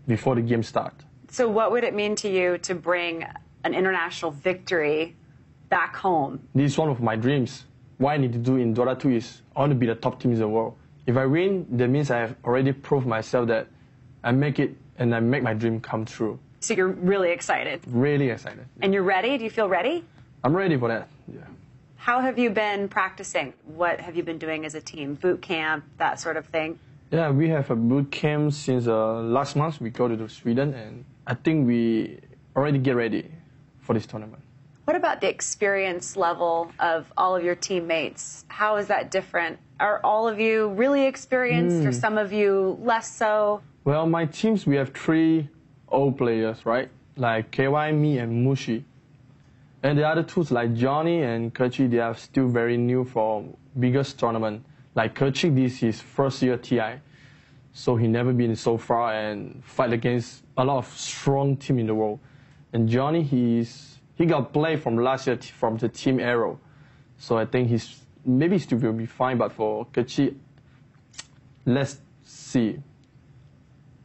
before the game starts. So what would it mean to you to bring an international victory back home? This is one of my dreams. What I need to do in Dota 2 is I want to be the top team in the world. If I win, that means I have already proved myself that I make it and I make my dream come true. So you're really excited? Really excited. And you're ready? Do you feel ready? I'm ready for that, yeah. How have you been practicing? What have you been doing as a team? Boot camp, that sort of thing? Yeah, we have a boot camp since last month. We go to Sweden, and I think we already get ready for this tournament. What about the experience level of all of your teammates? How is that different? Are all of you really experienced, or some of you less so? Well, my teams, we have 3 old players, right? Like KY, me, and Mushi. And the other 2, like Johnny and Kerchi, they are still very new for biggest tournament. Like Kerchi, this is his first year TI. So he never been so far and fight against a lot of strong team in the world. And Johnny, he got played from last year from the Team Arrow. So I think maybe still will be fine, but for Kerchi, let's see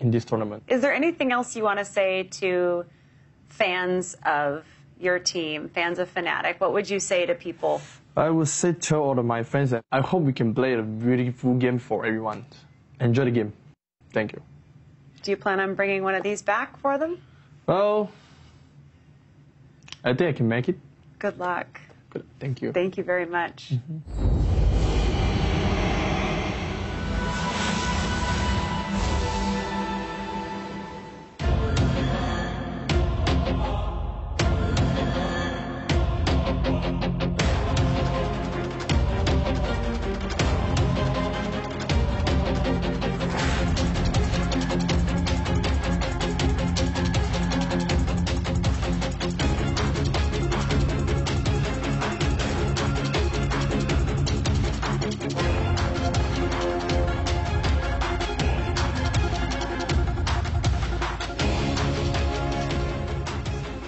in this tournament. Is there anything else you want to say to fans of your team, fans of Fnatic? What would you say to people? I would say to all of my friends that I hope we can play a beautiful game for everyone. Enjoy the game. Thank you. Do you plan on bringing one of these back for them? Well, I think I can make it. Good luck. Good. Thank you. Thank you very much.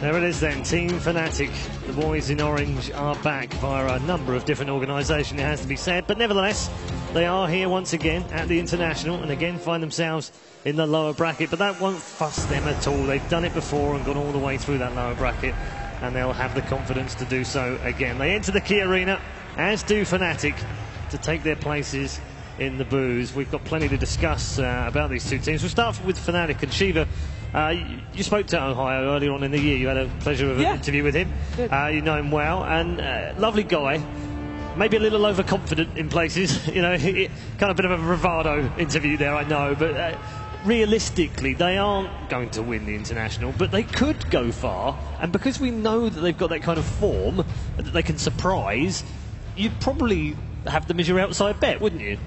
There it is then, Team Fnatic. The boys in orange are back via a number of different organisations, it has to be said. But nevertheless, they are here once again at the International and again find themselves in the lower bracket. But that won't fuss them at all. They've done it before and gone all the way through that lower bracket, and they'll have the confidence to do so again. They enter the key arena, as do Fnatic, to take their places in the booths. We've got plenty to discuss about these two teams. We'll start with Fnatic and Shiva. You spoke to Ohio earlier on in the year. You had a pleasure of an interview with him. You know him well, and lovely guy. Maybe a little overconfident in places. You know, kind of a bit of a bravado interview there, I know. But realistically, they aren't going to win the International, but they could go far. And because we know that they've got that kind of form, that they can surprise, you'd probably have them as your outside bet, wouldn't you?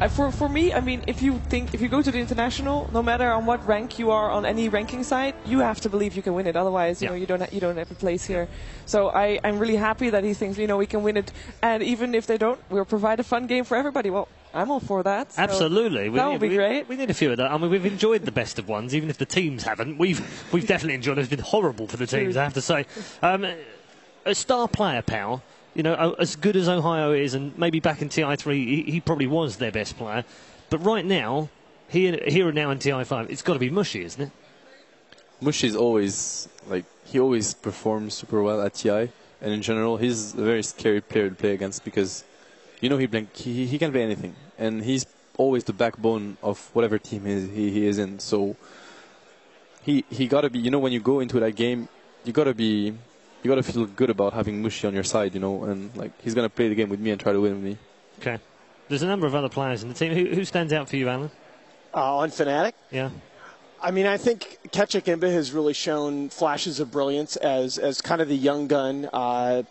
For me, I mean, if you go to the International, no matter on what rank you are on any ranking site, you have to believe you can win it. Otherwise, you know, you don't have a place here. So I'm really happy that he thinks, you know, we can win it. And even if they don't, we'll provide a fun game for everybody. Well, I'm all for that. So absolutely, that would be great. We need a few of that. I mean, we've enjoyed the best of ones, even if the teams haven't. We've definitely enjoyed it. It's been horrible for the teams, I have to say. A star player, pal. You know, as good as Ohio is, and maybe back in TI3, he probably was their best player. But right now, here and now in TI5, it's got to be Mushi, isn't it? Mushi is always, like, he always performs super well at TI. And in general, he's a very scary player to play against because, you know, he can play anything. And he's always the backbone of whatever team he is in. So he got to be, you know, when you go into that game, you got to feel good about having Mushi on your side, you know, and like he's going to play the game with me and try to win with me. Okay. There's a number of other players in the team. Who stands out for you, Alan? On Fnatic? Yeah. I mean, I think Ketchik Imba has really shown flashes of brilliance as kind of the young gun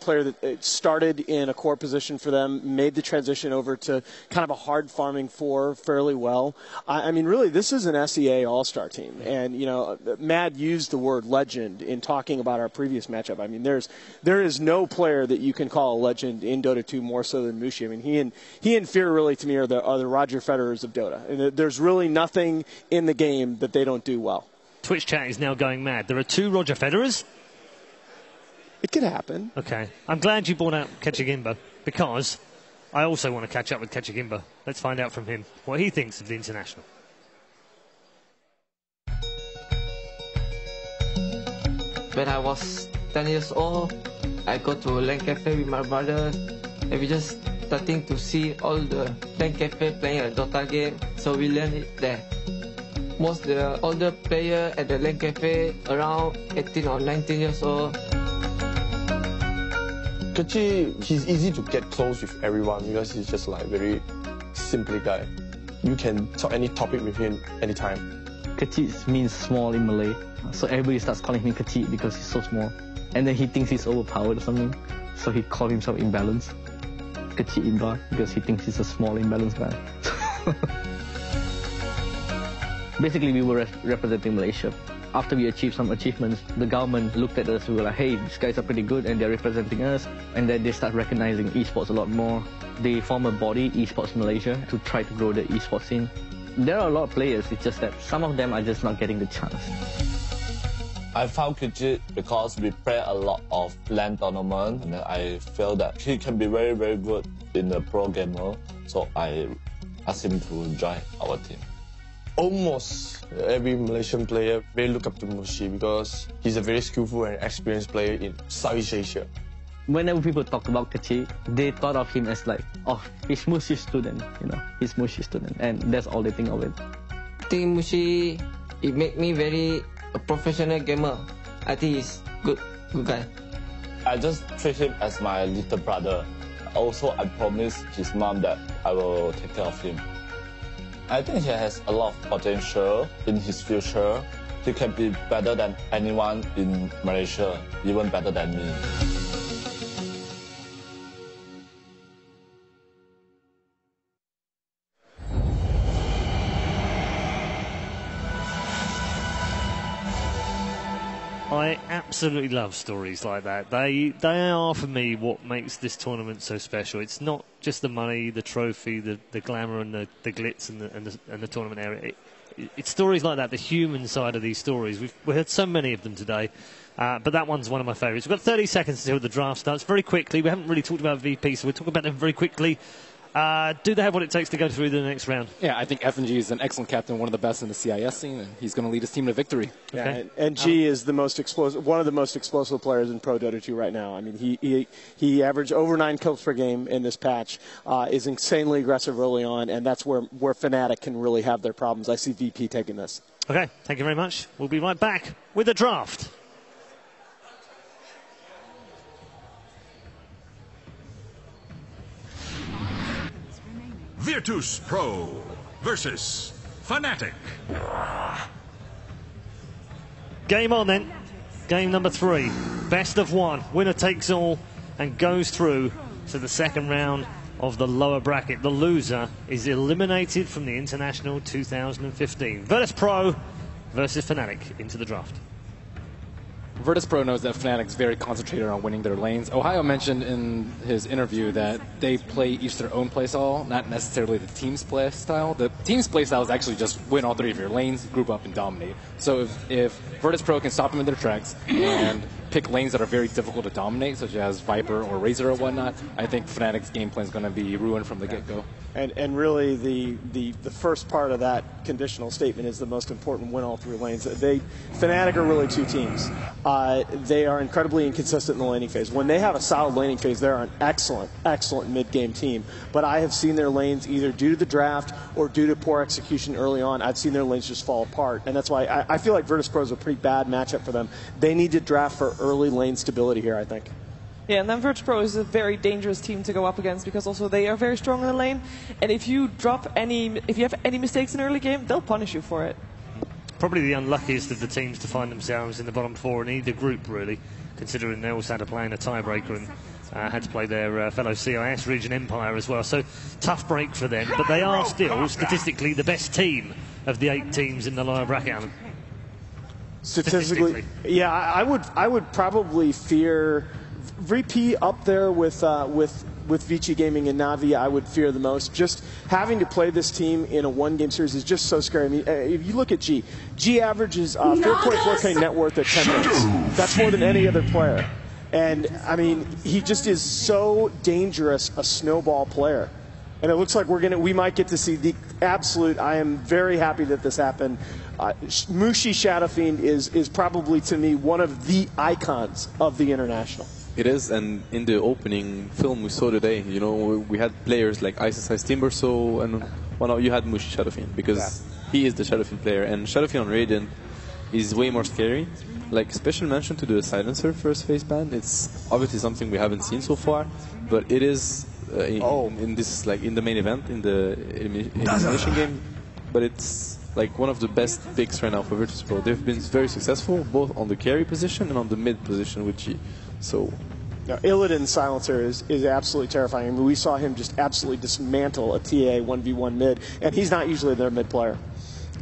player that started in a core position for them, made the transition over to kind of a hard farming 4 fairly well. I mean, really, this is an SEA all-star team. And, you know, Mad used the word legend in talking about our previous matchup. I mean, there is no player that you can call a legend in Dota 2 more so than Mushi. I mean, he and Fear really, to me, are the Roger Federers of Dota. And there's really nothing in the game that they don't do well. Twitch chat is now going mad. There are 2 Roger Federers? It could happen. Okay. I'm glad you brought out Ketchik Imba because I also want to catch up with Ketchik Imba. Let's find out from him what he thinks of the International. When I was 10 years old, I go to LAN cafe with my brother, and we just starting to see all the LAN cafe playing a Dota game, so we learn it there. Most the older player at the LAN cafe around 18 or 19 years old. Kachi, he's easy to get close with everyone because he's just like very simple guy. You can talk any topic with him anytime. Kecil means small in Malay, so everybody starts calling him Kecil because he's so small. And then he thinks he's overpowered or something, so he calls himself imbalanced. Kecil Indra, because he thinks he's a small, imbalanced guy. Basically, we were representing Malaysia. After we achieved some achievements, the government looked at us and were like, hey, these guys are pretty good and they're representing us. And then they start recognizing esports a lot more. They form a body, Esports Malaysia, to try to grow the esports scene. There are a lot of players, it's just that some of them are just not getting the chance. I found Kecil because we play a lot of LAN tournament, and I feel that he can be very, very good in the pro gamer. So I asked him to join our team. Almost every Malaysian player very look up to Mushi because he's a very skillful and experienced player in Southeast Asia. Whenever people talk about Kecil, they thought of him as like, oh, he's Mushi's student, you know, he's Mushi's student, and that's all they think of it. I think Mushi, it make me very a professional gamer. I think he's good guy. I just treat him as my little brother. Also, I promised his mom that I will take care of him. I think he has a lot of potential in his future. He can be better than anyone in Malaysia, even better than me. I absolutely love stories like that. They are, for me, what makes this tournament so special. It's not just the money, the trophy, the glamour and the glitz and the tournament area. It's stories like that, the human side of these stories. We've heard so many of them today, but that one's one of my favourites. We've got 30 seconds until the draft starts. Very quickly, we haven't really talked about VP, so we'll talk about them very quickly. Do they have what it takes to go through the next round? Yeah, I think F&G is an excellent captain, one of the best in the CIS scene, and he's going to lead his team to victory. Okay. Yeah, and G is the most explosive, one of the most explosive players in Pro Dota 2 right now. I mean, he averaged over 9 kills per game in this patch, is insanely aggressive early on, and that's where Fnatic can really have their problems. I see VP taking this. Okay, thank you very much. We'll be right back with the draft. Virtus Pro versus Fnatic. Game on then. Game number 3. Best of 1. Winner takes all and goes through to the second round of the lower bracket. The loser is eliminated from the International 2015. Virtus Pro versus Fnatic into the draft. Virtus Pro knows that Fnatic is very concentrated on winning their lanes. Ohio mentioned in his interview that they play each their own playstyle, not necessarily the team's playstyle. The team's playstyle is actually just win all 3 of your lanes, group up, and dominate. So if Virtus Pro can stop them in their tracks and pick lanes that are very difficult to dominate, such as Viper or Razor or whatnot, I think Fnatic's game plan is going to be ruined from the get-go. And really, the first part of that conditional statement is the most important. Win all 3 lanes. Fnatic are really 2 teams. They are incredibly inconsistent in the laning phase. When they have a solid laning phase, they're an excellent mid-game team. But I have seen their lanes either due to the draft or due to poor execution early on. I've seen their lanes just fall apart, and that's why I feel like Virtus Pro is a pretty bad matchup for them. They need to draft for early lane stability here, I think. Yeah, and then Virtus Pro is a very dangerous team to go up against because also they are very strong in the lane. And if you have any mistakes in early game, they'll punish you for it. Probably the unluckiest of the teams to find themselves in the bottom 4 in either group, really, considering they also had to play in a tiebreaker and had to play their fellow CIS region Empire as well. So tough break for them, but they are still statistically the best team of the 8 teams in the lower bracket. Alan. Statistically, yeah, I would probably fear VP up there with Vici Gaming and Navi. I would fear the most. Just having to play this team in a 1-game series is just so scary. I mean, if you look at G averages 4.4K net worth at 10 minutes. That's more than any other player. And I mean, he just is so dangerous a snowball player. And it looks like we might get to see the absolute. I am very happy that this happened. Mushi Shadowfiend is probably, to me, one of the icons of the International. It is, and in the opening film we saw today, you know, we had players like ISS Timbersaw, and well, you had Mushi Shadowfiend, because he is the Shadowfiend player, and Shadowfiend on Radiant is way more scary. Like, special mention to the Silencer first phase ban. It's obviously something we haven't seen so far, but it is in this, like, in the main event, in the elimination game, but it's like one of the best picks right now for Virtus Pro. They've been very successful both on the carry position and on the mid position with G. So now, Illidan's Silencer is absolutely terrifying. I mean, we saw him just absolutely dismantle a TA 1v1 mid, and he's not usually their mid player.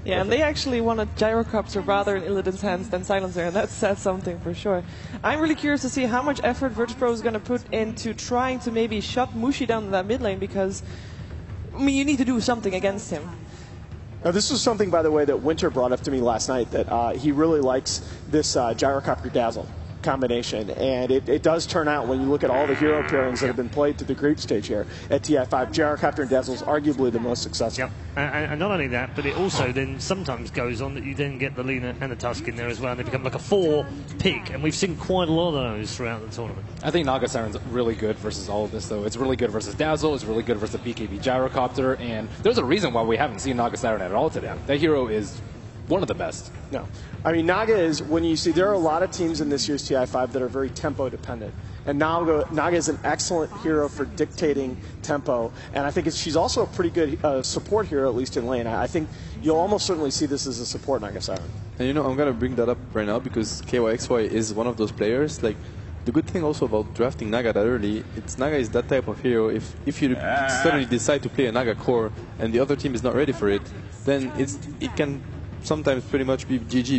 Yeah, and they actually wanted Gyrocopter rather in Illidan's hands than Silencer, and that says something for sure. I'm really curious to see how much effort Virtus Pro is going to put into trying to maybe shut Mushi down in that mid lane, because, I mean, you need to do something against him. Now, this was something, by the way, that Winter brought up to me last night, that he really likes this Gyrocopter Dazzle combination, and it does turn out, when you look at all the hero pairings that have been played to the group stage here at TI5, Gyrocopter and Dazzle is arguably the most successful. Yep. And not only that, but it also then sometimes goes on that you then get the Lina and the Tusk in there as well, and they become like a 4 pick, and we've seen quite a lot of those throughout the tournament. I think Naga Siren's really good versus all of this, though. It's really good versus Dazzle, it's really good versus the BKB Gyrocopter, and there's a reason why we haven't seen Naga Siren at all today. That hero is one of the best. No. I mean, Naga is, when you see, there are a lot of teams in this year's TI5 that are very tempo dependent. And Naga is an excellent hero for dictating tempo. And I think she's also a pretty good support hero, at least in lane. I think you'll almost certainly see this as a support Naga Siren. And you know, I'm going to bring that up right now because KYXY is one of those players. Like, the good thing also about drafting Naga that early, Naga is that type of hero. If you suddenly decide to play a Naga core and the other team is not ready for it, then it can sometimes pretty much be GG.